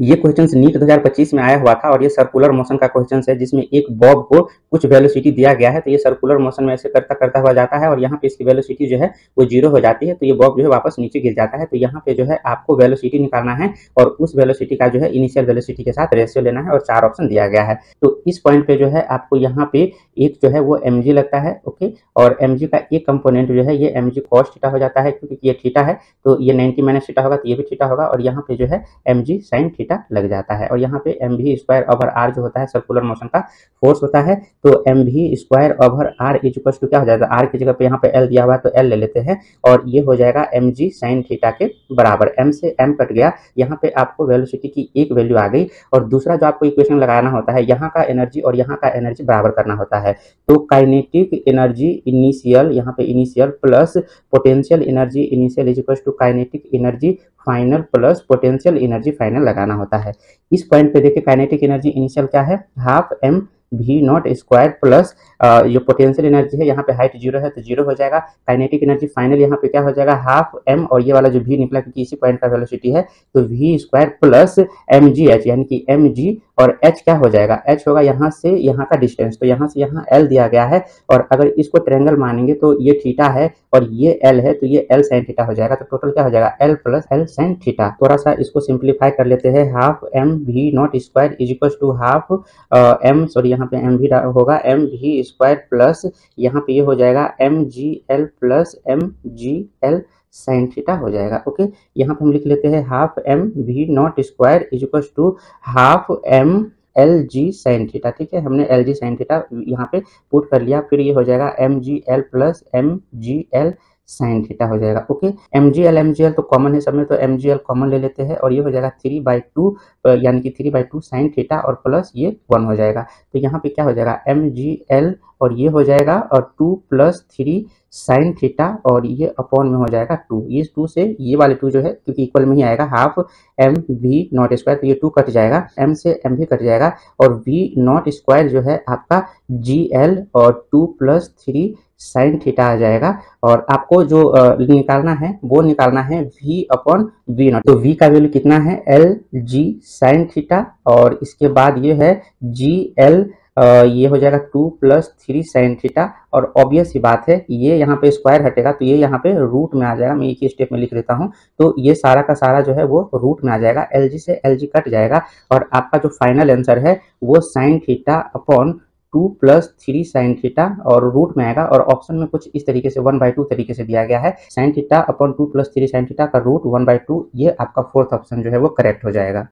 ये question NEET 2025 में आया हुआ था और ये सर्कुलर मोशन का क्वेश्चन है जिसमें एक बॉब को कुछ वेलोसिटी दिया गया है। तो ये सर्कुलर मोशन में ऐसे करता करता हुआ जाता है और यहाँ पे इसकी वेलोसिटी जो है वो 0 हो जाती है। तो ये बॉब जो है वापस नीचे गिर जाता है। तो यहाँ पे जो है आपको वेलोसिटी निकालना है और उस वेलोसिटी का जो है इनिशियल वेलोसिटी के साथ रेशियो लेना है और 4 ऑप्शन दिया गया है। तो इस पॉइंट पे जो है आपको यहाँ पे एक जो है वो mg लगता है, ओके। और mg का एक कंपोनेंट जो है ये mg cos थीटा हो जाता है, क्योंकि ये थीटा है तो ये 90 माइनस थीटा होगा, तो ये भी थीटा होगा। और यहाँ पे जो है mg sin थीटा लग जाता है। और यहाँ पे mv स्क्वायर ओवर r जो होता है सर्कुलर मोशन का फोर्स होता है। तो mv square over r is equal to क्या हो जाएगा, r की जगह पे यहाँ पे l दिया हुआ है तो l ले लेते हैं और ये हो जाएगा mg sin थीटा के बराबर। m से m कट गया, यहाँ पे आपको वेलोसिटी की एक वैल्यू आ गई। और दूसरा जो आपको इक्वेशन लगाना होता है, यहाँ का एनर्जी और यहाँ का एनर्जी बराबर करना होता है। तो काइनेटिक एनर्जी इनिशियल, यहाँ पे initial plus potential energy initial is equal to kinetic energy final plus potential energy final लगाना होता है। इस पॉइंट पे देखिए काइनेटिक एनर्जी इनिशियल क्या है, half M V naught square plus जो पोटेंशियल एनर्जी है, यहाँ पे हाइट 0 है तो 0 हो जाएगा। काइनेटिक एनर्जी फाइनल यहाँ पे क्या हो जाएगा, हाफ एम और ये वाला जो वी निकला क्योंकि इसी पॉइंट का वेलोसिटी है तो V square plus M G H, यानी कि एम जी और एच क्या हो जाएगा, एच होगा यहाँ से यहाँ का डिस्टेंस, तो यहाँ से यहाँ एल दिया गया है। और अगर इसको ट्रायंगल मानेंगे तो ये थीटा है और ये एल है तो ये एल साइन थीटा हो जाएगा। तो टोटल क्या हो जाएगा, L plus L sine theta. थोड़ा सा इसको सिंप्लीफाई कर लेते हैं, half M V naught square is equal to half M, sorry यहाँ पे एम भी होगा, एम वी स्क्वायर प्लस यहाँ पे ये हो जाएगा M G L plus M G L sine theta हो जाएगा। ओके, यहाँ पे हम लिख लेते हैं half M V naught square is equal to half M L G sine theta. ठीक है, हमने एल जी साइन थीटा यहाँ पे पुट कर लिया। फिर ये हो जाएगा M G L plus M G L sine theta हो जाएगा। ओके, एम जी एल तो कॉमन है सब में, तो एम जी एल कॉमन ले लेते हैं और ये हो जाएगा 3/2 यानी कि 3/2 साइन थीटा और प्लस ये 1 हो जाएगा। तो यहाँ पे क्या हो जाएगा, एम जी एल और ये हो जाएगा और 2 + 3 साइन थीटा और ये अपॉन में हो जाएगा 2। ये 2 से ये वाले 2 जो है क्योंकि इक्वल में ही आएगा, half M V naught square तो ये 2 कट जाएगा, एम से एम भी कट जाएगा और वी नॉट स्क्वायर जो है आपका जी एल और 2 + 3 साइन थीटा आ जाएगा। और आपको जो निकालना है वो निकालना है v अपॉन वी नॉट। तो v का वैल्यू कितना है, एल जी साइन थीटा और इसके बाद ये है जी एल, ये हो जाएगा 2 + 3 साइन थीटा। और ऑब्वियस सी बात है ये यहाँ पे स्क्वायर हटेगा तो ये यहाँ पे रूट में आ जाएगा। मैं एक ही स्टेप में लिख देता हूँ, तो ये सारा का सारा जो है वो रूट में आ जाएगा, एल जी से एल जी कट जाएगा और आपका जो फाइनल आंसर है वो sine theta upon 2 + 3 sine theta और रूट में आएगा। और ऑप्शन में कुछ इस तरीके से 1/2 तरीके से दिया गया है, sine theta upon 2 + 3 sine theta का रूट 1/2, ये आपका फोर्थ ऑप्शन जो है वो करेक्ट हो जाएगा।